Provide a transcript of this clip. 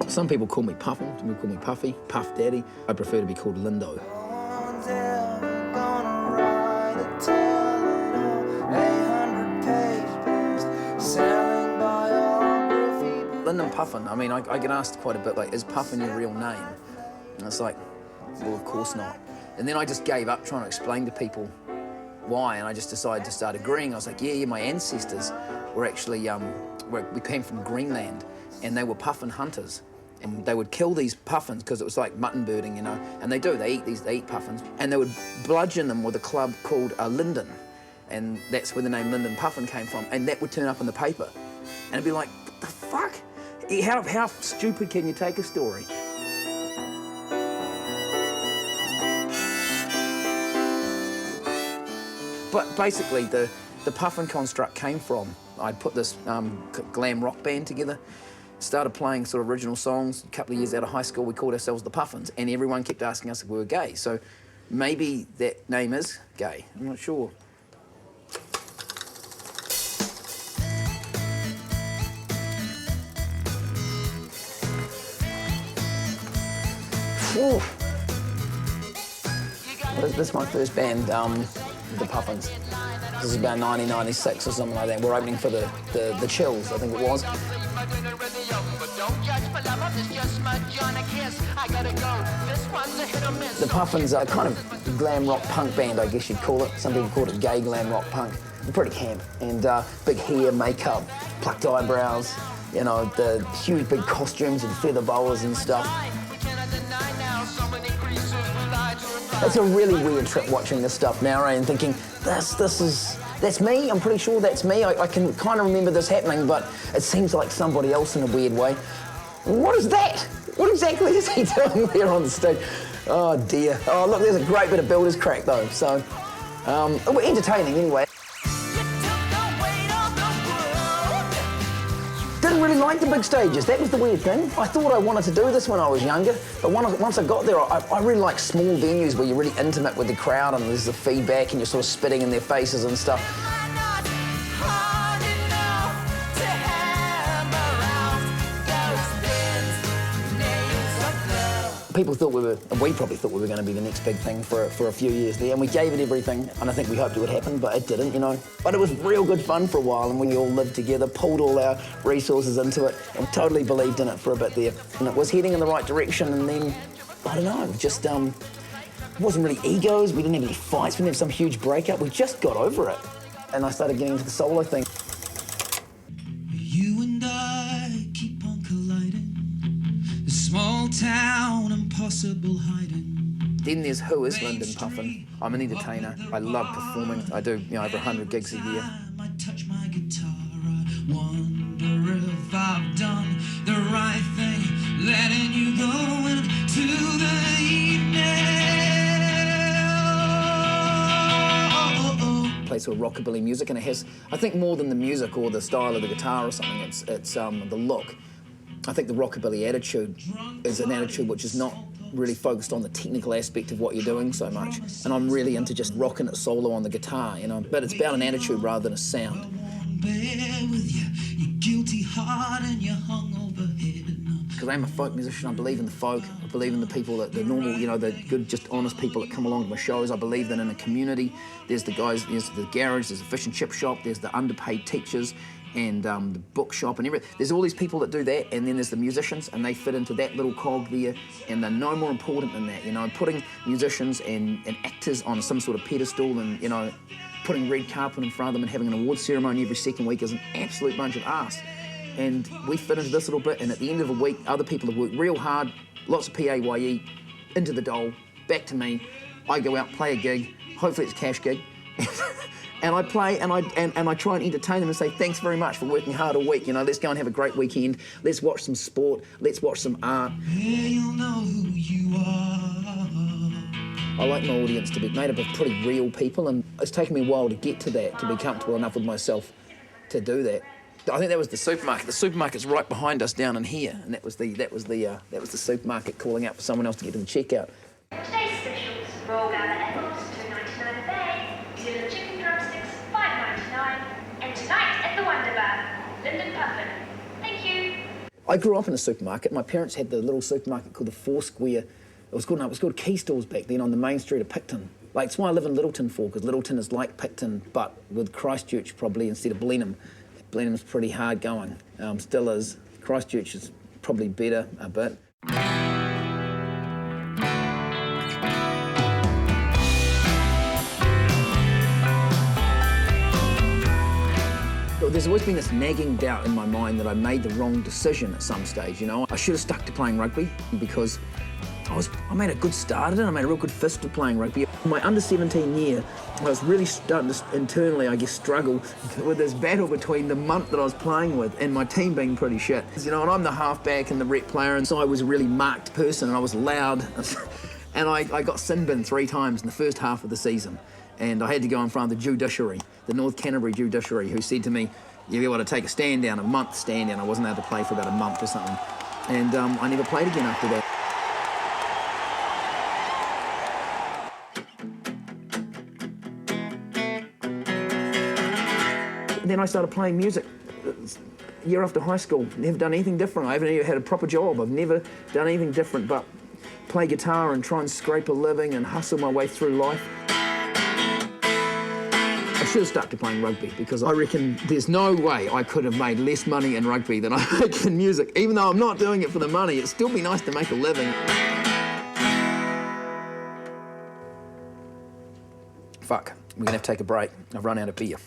Some people call me Puffin, some people call me Puffy, Puff Daddy. I prefer to be called Lindo. Lindon Puffin, I mean, I get asked quite a bit, like, is Puffin your real name? And it's like, well, of course not. And then I just gave up trying to explain to people why, and I just decided to start agreeing. I was like, yeah, my ancestors were actually, we came from Greenland, and they were puffin hunters. And they would kill these puffins because it was like mutton birding, you know, and they eat puffins, and they would bludgeon them with a club called Lindon, and that's where the name Lindon Puffin came from, and that would turn up in the paper. And it'd be like, what the fuck? How stupid can you take a story? But basically, the Puffin construct came from, I put this glam rock band together, started playing sort of original songs. A couple of years out of high school, we called ourselves the Puffins, and everyone kept asking us if we were gay. So maybe that name is gay, I'm not sure. Whew. This is my first band, the Puffins. This is about 1996 or something like that. We're opening for the Chills, I think it was. The Puffins are kind of glam rock punk band, I guess you'd call it. Some people call it gay glam rock punk. They're pretty camp, and big hair, makeup, plucked eyebrows, you know, the huge big costumes and feather boas and stuff. It's a really weird trip watching this stuff now, right, and thinking, that's me, I'm pretty sure that's me. I can kind of remember this happening, but it seems like somebody else in a weird way. What is that? What exactly is he doing there on the stage? Oh dear. Oh look, there's a great bit of builder's crack though, so we're entertaining anyway. Didn't really like the big stages, that was the weird thing. I thought I wanted to do this when I was younger, but once I got there, I really like small venues where you're really intimate with the crowd and there's the feedback and you're sort of spitting in their faces and stuff. People thought we probably thought we were going to be the next big thing for a few years there, and we gave it everything, and I think we hoped it would happen, but it didn't, you know. But it was real good fun for a while, and we all lived together, pulled all our resources into it, and totally believed in it for a bit there. And it was heading in the right direction, and then, I don't know, just, it wasn't really egos, we didn't have any fights, we didn't have some huge breakup, we just got over it. And I started getting into the solo thing. You and I keep on colliding. A small town, impossible hiding. Then there's Who is Lindon Puffin. I'm an entertainer. I love performing. I do, you know, over 100 gigs a year. I touch my guitar. I wonder if I've done the right thing, letting you go into the evening. Plays sort of rockabilly music, and it has, I think, more than the music or the style of the guitar or something. It's the look. I think the rockabilly attitude is an attitude which is not really focused on the technical aspect of what you're doing so much. And I'm really into just rocking it solo on the guitar, you know. But it's about an attitude rather than a sound. Because I'm a folk musician, I believe in the folk, I believe in the people, the normal, you know, the good, just honest people that come along to my shows. I believe that in a community, there's the guys, there's the garage, there's the fish and chip shop, there's the underpaid teachers, and the bookshop and everything. There's all these people that do that, and then there's the musicians, and they fit into that little cog there, and they're no more important than that, you know. Putting musicians and actors on some sort of pedestal and, you know, putting red carpet in front of them and having an award ceremony every second week is an absolute bunch of arse. And we fit into this little bit, and at the end of a week, other people have worked real hard, lots of PAYE, into the dole, back to me. I go out, play a gig, hopefully it's a cash gig, and I play and I try and entertain them and say, thanks very much for working hard all week, you know, let's go and have a great weekend, let's watch some sport, let's watch some art. Yeah, you'll know who you are. I like my audience to be made up of pretty real people, and it's taken me a while to get to that, to be comfortable enough with myself to do that. I think that was the supermarket. The supermarket's right behind us down in here, and that was the supermarket calling out for someone else to get to the checkout. Today's specials: raw Gouda apples, $2.99 a bag, New Zealand chicken drumsticks, $5.99, and tonight at the Wonder Bar, Lindon Puffin. Thank you. I grew up in a supermarket. My parents had the little supermarket called the Four Square. It was called Key Stores back then on the main street of Picton. Like, it's why I live in Littleton for, because Littleton is like Picton, but with Christchurch probably instead of Blenheim. Blenheim's pretty hard going, still is. Christchurch is probably better a bit. There's always been this nagging doubt in my mind that I made the wrong decision at some stage, you know. I should have stuck to playing rugby because I made a good start at it. I made a real good fist of playing rugby. In my under-17 year, I was really starting to internally, I guess, struggle with this battle between the month that I was playing with and my team being pretty shit. You know, and I'm the halfback and the rep player, and so I was a really marked person and I was loud. And I got sin binned 3 times in the first half of the season. And I had to go in front of the judiciary, the North Canterbury judiciary, who said to me, you'll be able to take a stand down, a month stand down. I wasn't able to play for about a month or something. And I never played again after that. Then I started playing music year after high school. Never done anything different. I haven't even had a proper job. I've never done anything different but play guitar and try and scrape a living and hustle my way through life. I should have stuck to playing rugby because I reckon there's no way I could have made less money in rugby than I make in music. Even though I'm not doing it for the money, it'd still be nice to make a living. Fuck, we're gonna have to take a break. I've run out of beer.